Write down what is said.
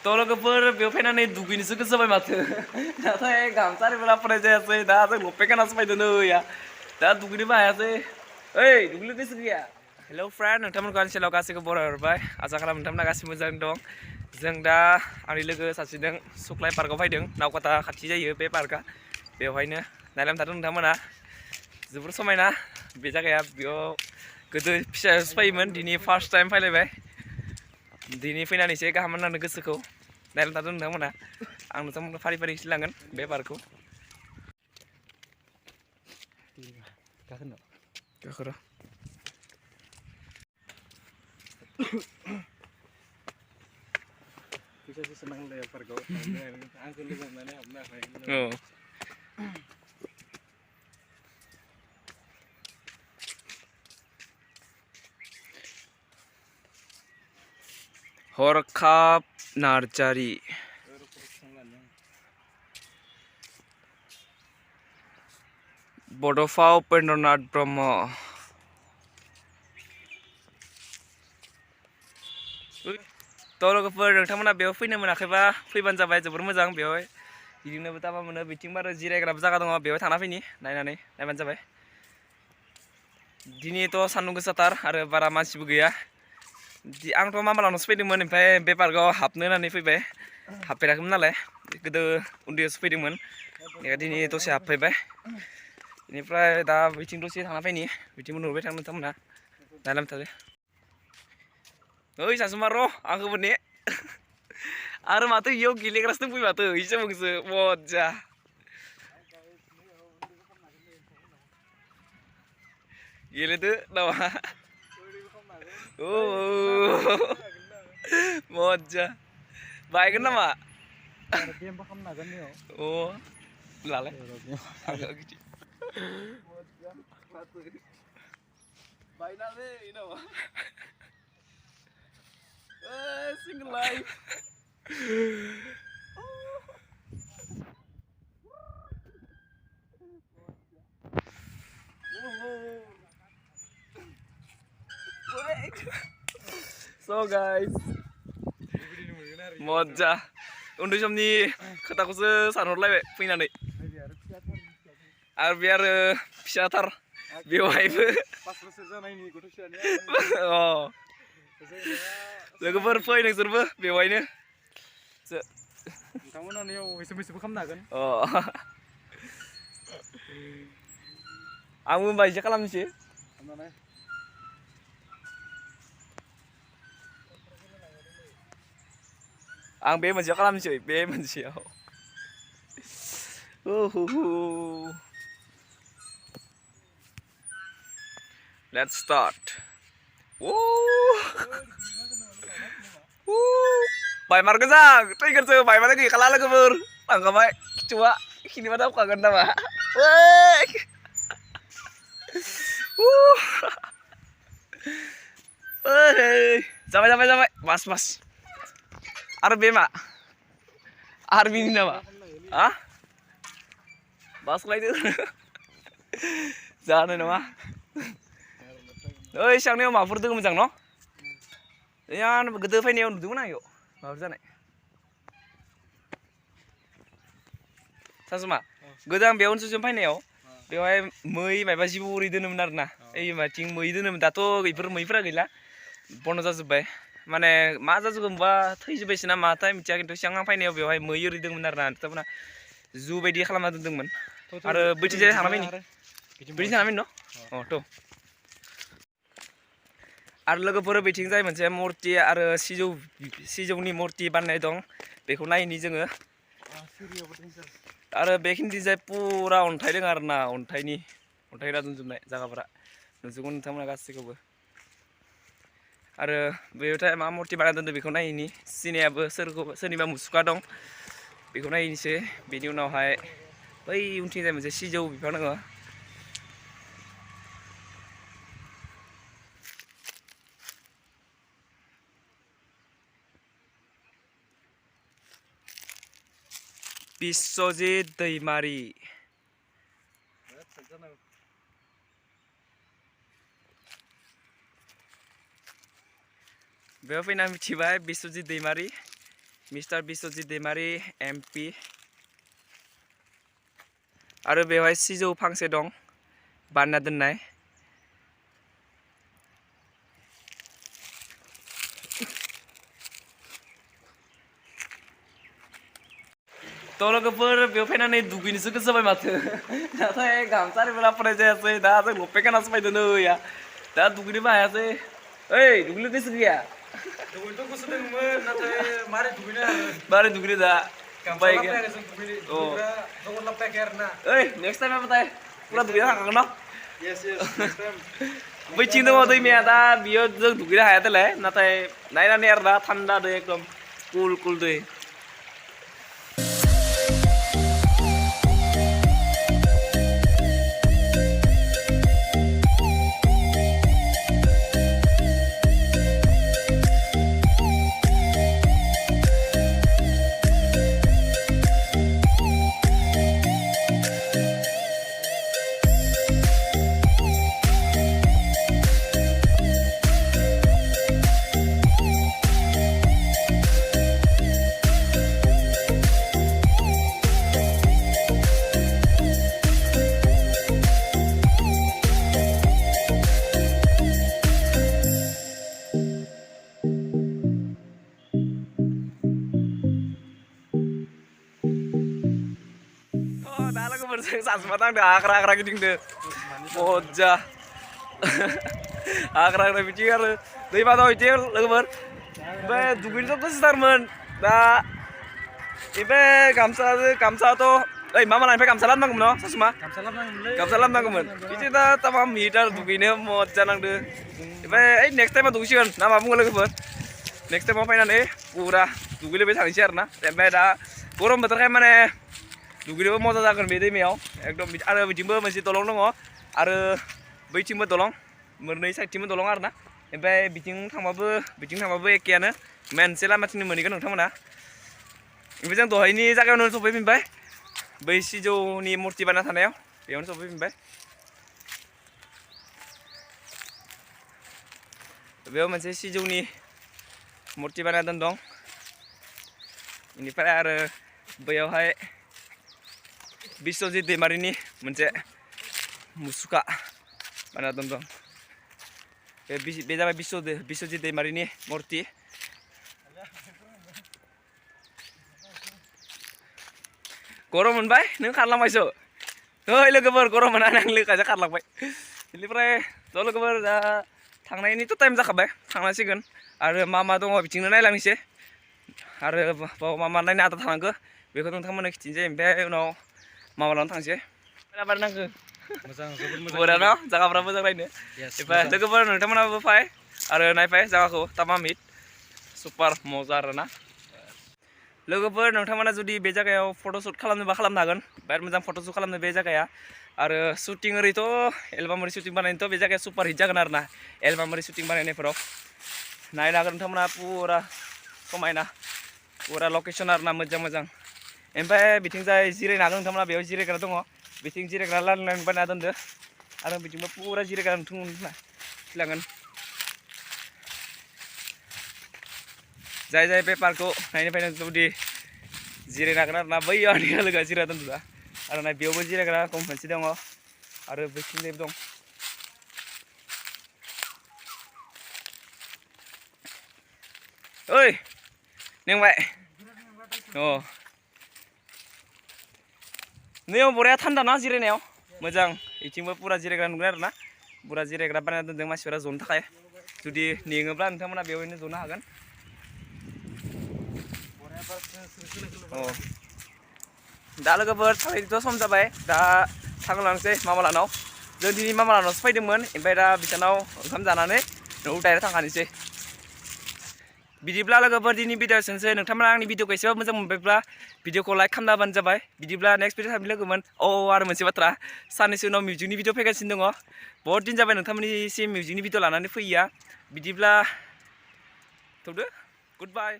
लोगोफोर बेयाव फैनानै दुगैनोसो गोसो जाबाय माथो नाथाय गामसा आरिफोरा फराय जायासै दा जों लंपेन्ट गाननासो फैदों नै दा दुगैनोबो हायासै ओइ दुगैनो गोसो गैया हेलौ फ्रेन्ड नोंथांमोनखौ आंनि चेनेलाव गासैखौ बरायहरबाय आसा खालामो नोंथांमोना गासैबो मोजां दं जों दा आंनि लोगो सासेजों सुख्लाय पार्कआव फैदों नावकाटा खाथि जायो बे पार्कआ बेवहायनो नायलांबाय थादों नोंथांमोना जोबोर समायना बे जायगाया बेयाव गोदो फिसायावसो फैयोमोन दिनै फार्स्ट टाइम फैलायबाय दिनै फैनानै एसे गाहाम नांदों गोसोखौ नायलांबाय थादों नोंथांमोना आं नोंथांमोनखौ फारि फारि खिन्थालांगोन बे पार्कखौ गाखोर फैसासो नांलाया पार्कआव आंखौ लोगो हमनानै हाबनो हाखायो औ हरखाब नार्जारि बड'फा उपेन्द्रनाथ ब्रह्म लोगोफोर नोंथांमोना बेयाव फैनो मोनाखैबा फैबानो जाबाय जोबोर मोजां बेवहाय गिदिंनोबो दाबा मोनो बिथिं आरो जिरायग्राबो जायगा दङ बेवहाय थांना फैनि नायबानो जाबाय दिनैथ' सान्दुं गोसाथार आरो बारा मानसिबो गैया आंथ' मामालानावसो फैदोंमोन ओमफ्राय बे पार्कआव हाबनो होननानै फैबाय हाबफेराखैमोन नालाय गोदो उन्दैयावसो फैदोंमोन दिनै दसे हाबफैबाय बेनिफ्राय दा बिथिं दसे थांना फैनि बिथिंबो नुबाय थां नोंथांमोना नायलांबाय थादो ओइ सासुमा र' आंखौबो ने आरो माथो इयाव गेलेग्रासो दंफैयो माथो इसेबांसो मजा गेलेदो नामा मजा बायगोन नामा अ लालाय बायनालै नामा single life so guys मजा उन्दै समनि खोथाखौसो सानहरलायबाय फैनानै आरो बे आरो फिसाथार बेवहायबो लोगोफोर फै नोंसोरबो बेवहायनो नोंथांमोनाव मैसोबो खालामनो हागोन आंबो होनबा एसे खालामनोसै आं बे मोनसेयाव खालामनोसै बे मोनसेयाव Let's start. Baimar gezang, trigger tuh, Baimar lagi kalah logofor. Tangkap baik, coba kini mana kangen nama. Sampai, mas. Arbi mak, Arbi ini nama, ah? Bas lagi tuh, jangan nama. ओइ सांनायाव माबाफोर दङ मोजां न' यान गोदो फैनायाव नुदोंमोन आं इयाव माबाफोर जानाय सासुमा गोदो आं बेयाव ओनसोलसिम फैनायाव बेवहाय मै माबा जिबौ ओरै दोनोमोन आरोना ओइ माथिं मै दोनोमोन दाथ' बेफोर मैफोरा गैला बन्द' जाजोब्बाय माने मा जाजोबगोन बा थैजोब्बायसो ना माथाय मिथिया खिन्थु सिगां आं फैनायाव बेवहाय मै ओरै दंमोन आरोना नोंथांमोना जु बायदि खालामना दोनदोंमोन आरो बैथिंजाय थांना फैनि बैथिं थांना फैनि न' अ थ' आरो लोगोफोर बिथिंजाय मोनसे मुर्ति आरो सिजौनि मुर्ति बानायनाय दं बेखौ नायनि जोङो आरो बेखिनिजाय पुरा अन्थाइ दङ आरोना अन्थाइ दोनजोबनाय जायगाफोरा नुजोबगोन नोंथांमोना गासैखौबो आरो बेवहाय मा मुर्ति बानायना दोनदों बेखौ नायनि सिनायाबो सोरनिबा मुसुखा दं बेखौ नायनोसै बेनि उनावहाय बै उनथिंजाय मोनसे सिजौ बिफां दङ बिश्वजित दैमारि बेयाव फैना मिथिबाय बिश्वजित दैमारि मिस्टार बिश्वजित दैमारी MP आरो बेवहाय सिजौ फांसे दं बानना दोननाय थ' लोगोफोर बेयाव फैनानै दुगैनोसो गोसो जाबाय माथो नाथाय गामसा आरिबो लाबोनाय जायासै दा जों लंपेन्ट गाननासो फैदों नै दा दुगैनोबो हायासै ओइ दुगैनो गोसो गैया दुगैनोथ' गोसो दंमोन नाथाय मारै दुगैनो आरो मारै दुगैनो दा गामसा लाबोयाखै जों दुगैग्रा जगर लाबोयाखै आरो ना ओइ नेक्स्ट टाइम बाथाय पुरा दुगैनो थांखागोन न येस नेक्स्ट टाइम बैथिं दङ दैमाया दा बियो जों दुगैनो हाया देलाय नाथाय नायनानै आरो दा थान्दा दै एकदम कुल दै दा लोगोफोरजों सानजुमा नांदों हाग्रा गिदिंदों मजा हाग्रा बिदि आरो दैमा दं बिदि लोगोफोर ओमफ्राय दुगैनोथ' गोसोथारमोन दा ओमफ्राय गामसाथ' ओइ मा लानायनिफ्राय गामसा लाबोनांगौमोन न' सासुमा गामसा लाबोनांगौमोन बिदि दा तामा मिट आरो दुगैनो मजा नांदों ओमफ्राय ओइ नेक्स्ट टाइमाव दुगैसिगोन ना मा बुङो लोगोफोर नेक्स्ट टाइमाव फैनानै पुरा दुगैलायबाय थानोसै आरो ना ओमफ्राय दा गरम बोथोरखाय माने दुगैनोबो मजा जागोन बे दैमायाव एकदम आरो बिथिंबो मोनसे दलं दङ आरो बैथिंबो दलं मोननै साइडथिंबो दलं आरो ना ओमफ्राय बिथिं थांबाबो एखेयानो मोनसे लामाथिंनो मोनहैगोन नोंथांमोना ओमफ्राय जों दहायनि जायगायावनो सफैफिनबाय बै सिजौनि मुर्ति बानायना थानायाव बेयावनो सफैफिनबाय बेयाव मोनसे सिजौनि मुर्ति बानायना दोनदों बेनिफ्राय आरो बैयावहाय बिश्वजित दैमारीनि मोनसे मुसुखा बानायना दोनदों बे जाबाय बिश्वजित दैमारीनि मुर्ति गरम मोनबाय नों खारलांबायसो ओइ लोगोफोर गरम मोननानै आं लोगोजों खारलांबाय बेनिफ्राय थ' लोगोफोर दा थांनायनिथ' टाइम जाखाबाय थांनांसिगोन आरो मा मा दङ बिथिंनो नायलांनोसै आरो मा मा नायनो आद्रा थानांगौ बेखौ नोंथांमोननो खिथिनोसै ओमफ्राय उनाव माबा लानानै थांसै मारै नांगौ मोजां जोबोद मोजां बरिया न' जायगाफ्रा मोजां नायनो ओमफ्राय लोगोफोर नोंथांमोनाबो फै आरो नायफाय जायगाखौ तामा मिट सुपार मजा आरोना लोगोफोर नोंथांमोना जुदि बे जायगायाव फट'शुट खालामनोबा खालामनो हागोन बिराद मोजां फट'शुट खालामनो बे जायगाया आरो शुटिं ओरैथ' एलबाम ओरै शुटिं बानायनोथ' बे जायगाया सुपार हिट जागोन आरो ना एलबाम ओरै शुटिं बानायनायफोराव नायनो हागोन नोंथांमोना पुरा समायना पुरा लकेसन आरो ना मोजां ओमफ्राय बिथिंजाय जिरायनो हागोन नोंथांमोना बेयाव जिरायग्रा दङ बिथिं जिरायग्रा लाइन बानायना दोनदो आरो बिथिंबो पुरा जिरायग्रा नोंथांमोन जाय बे पार्कखौ नायनो फैनो जुदि जिरायनो हागोन आरो ना बैयाव आंनि लोगोआ जिरायना दोनदों आरो ना बेयावबो जिरायग्रा खम मोनसे दङ आरो बैथिंजायबो दं ओइ नेंबाय नैयाव बरिया थान्दा ना जिरायनायाव मोजां बिथिंबो पुरा जिरायग्रा नुगोन आरो ना पुरा जिरायग्रा बानायना दोनदों मानसिफोरा जनो थाखाय जुदि मेङोब्ला नोंथांमोना बेवहायनो जनो हागोन दा लोगोफोर थांनायनिथ' सम जाबाय दा थांलांसै मामालानाव जों दिनै मामालानावसो फैदोंमोन ओमफ्राय दा बिसानाव ओंखाम जानानै न'आव डाइरेक्ट थांखानोसै बिदिब्ला लोगोफोर दिनै भिडिअ सोंसै नोंथांमोना आंनि भिडिअखौ एसेबाबो मोजां मोनबायब्ला भिडिअखौ लाइक खालामना होबानो जाबाय बिदिब्ला नेक्स्ट भिडिअ थाबैनो लोगोमोन आरो मोनसे बाथ्रा साननैसो उनाव मिउजिकनि भिडिअ फैगासिनो दङ बहुत दिन जाबाय नोंथांमोननिसिम मिउजिकनि भिडिअ लानानै फैया बिदिब्ला थौदो गुड बाय